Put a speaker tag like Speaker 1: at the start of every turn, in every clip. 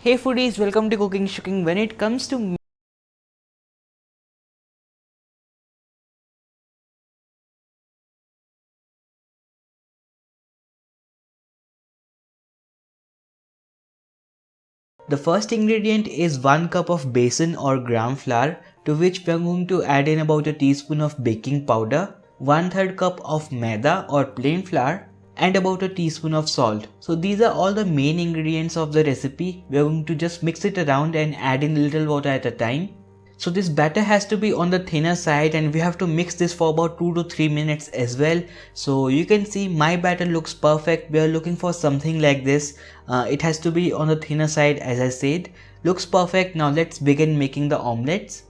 Speaker 1: Hey foodies, welcome to Cooking Shooking. When it comes to the first ingredient is 1 cup of besan or gram flour, to which we are going to add in about a teaspoon of baking powder, 1/3 cup of maida or plain flour, and about a teaspoon of salt. So these are all the main ingredients of the recipe. We are going to just mix it around and add in a little water at a time. So this batter has to be on the thinner side and we have to mix this for about 2 to 3 minutes as well. So you can see my batter looks perfect. We are looking for something like this. It has to be on the thinner side, as I said. Looks perfect. Now let's begin making the omelettes.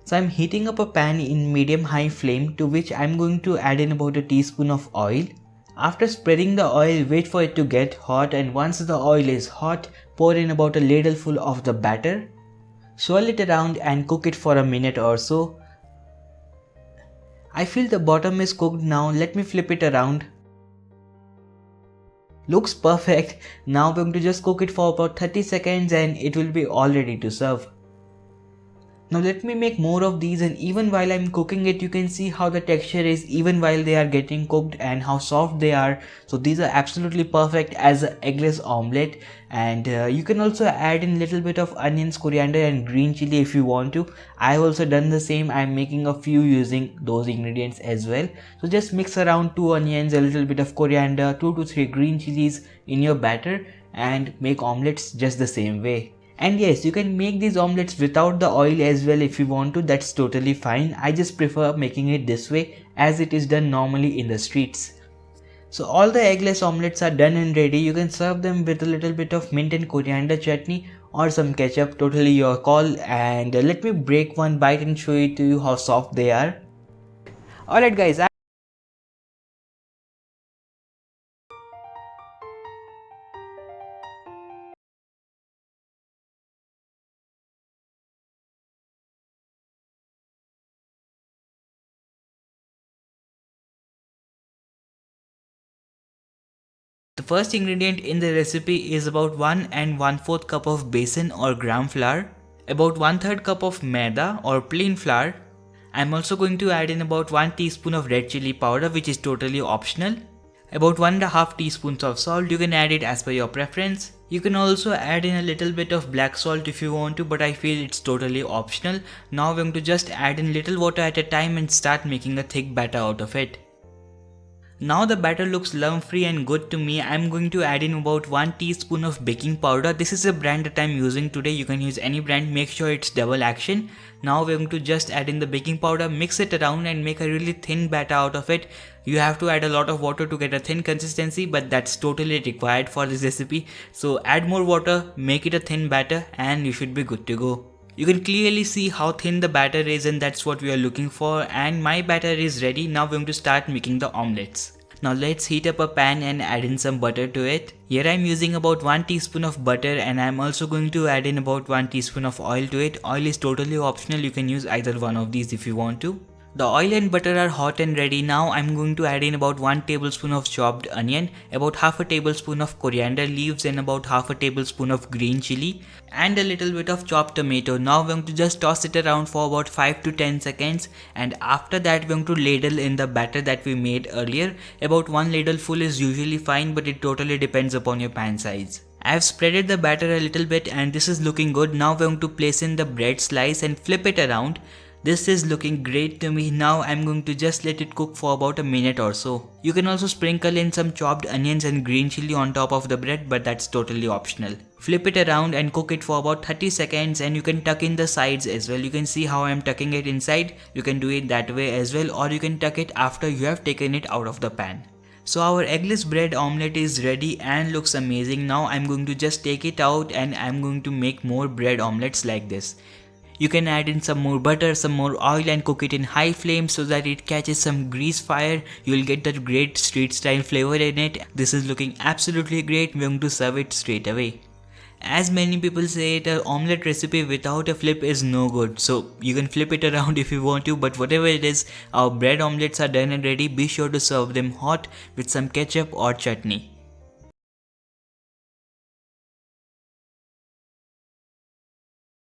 Speaker 1: So I'm heating up a pan in medium-high flame, to which I'm going to add in about a teaspoon of oil. After spreading the oil, wait for it to get hot, and once the oil is hot, pour in about a ladle full of the batter. Swirl it around and cook it for a minute or so. I feel the bottom is cooked now. Let me flip it around. Looks perfect. Now we're going to just cook it for about 30 seconds and it will be all ready to serve. Now let me make more of these, and even while I'm cooking it, you can see how the texture is even while they are getting cooked and how soft they are. So these are absolutely perfect as an eggless omelette, and you can also add in little bit of onions, coriander and green chili if you want to. I've also done the same. I'm making a few using those ingredients as well. So just mix around 2 onions, a little bit of coriander, 2 to 3 green chilies in your batter and make omelettes just the same way. And yes, you can make these omelettes without the oil as well if you want to. That's totally fine. I just prefer making it this way as it is done normally in the streets. So all the eggless omelettes are done and ready. You can serve them with a little bit of mint and coriander chutney or some ketchup, totally your call. And let me break one bite and show it to you how soft they are. Alright guys. The first ingredient in the recipe is about 1 and 1/4 cup of besan or gram flour, about 1/3 cup of maida or plain flour. I'm also going to add in about 1 teaspoon of red chili powder, which is totally optional, about 1.5 teaspoons of salt. You can add it as per your preference. You can also add in a little bit of black salt if you want to, but I feel it's totally optional. Now we're going to just add in little water at a time and start making a thick batter out of it. Now the batter looks lump free and good to me. I'm going to add in about 1 teaspoon of baking powder. This is a brand that I'm using today. You can use any brand, make sure it's double action. Now we're going to just add in the baking powder, mix it around and make a really thin batter out of it. You have to add a lot of water to get a thin consistency, but that's totally required for this recipe. So add more water, make it a thin batter and you should be good to go. You can clearly see how thin the batter is, and that's what we are looking for, and my batter is ready. Now we're going to start making the omelettes. Now let's heat up a pan and add in some butter to it. Here I'm using about 1 teaspoon of butter, and I'm also going to add in about 1 teaspoon of oil to it. Oil is totally optional. You can use either one of these if you want to. The oil and butter are hot and ready. Now I'm going to add in about 1 tablespoon of chopped onion, about 1/2 tablespoon of coriander leaves and about 1/2 tablespoon of green chili and a little bit of chopped tomato. Now we're going to just toss it around for about 5 to 10 seconds, and after that we're going to ladle in the batter that we made earlier. About 1 ladle full is usually fine, but it totally depends upon your pan size. I've spreaded the batter a little bit and this is looking good. Now we're going to place in the bread slice and flip it around. This is looking great to me. Now I'm going to just let it cook for about a minute or so. You can also sprinkle in some chopped onions and green chili on top of the bread, but that's totally optional. Flip it around and cook it for about 30 seconds, and you can tuck in the sides as well. You can see how I'm tucking it inside. You can do it that way as well, or you can tuck it after you have taken it out of the pan. So our eggless bread omelette is ready and looks amazing. Now I'm going to just take it out and I'm going to make more bread omelettes like this. You can add in some more butter, some more oil and cook it in high flame so that it catches some grease fire. You'll get that great street style flavor in it. This is looking absolutely great. We're going to serve it straight away. As many people say it, an omelette recipe without a flip is no good. So you can flip it around if you want to, but whatever it is, our bread omelettes are done and ready. Be sure to serve them hot with some ketchup or chutney.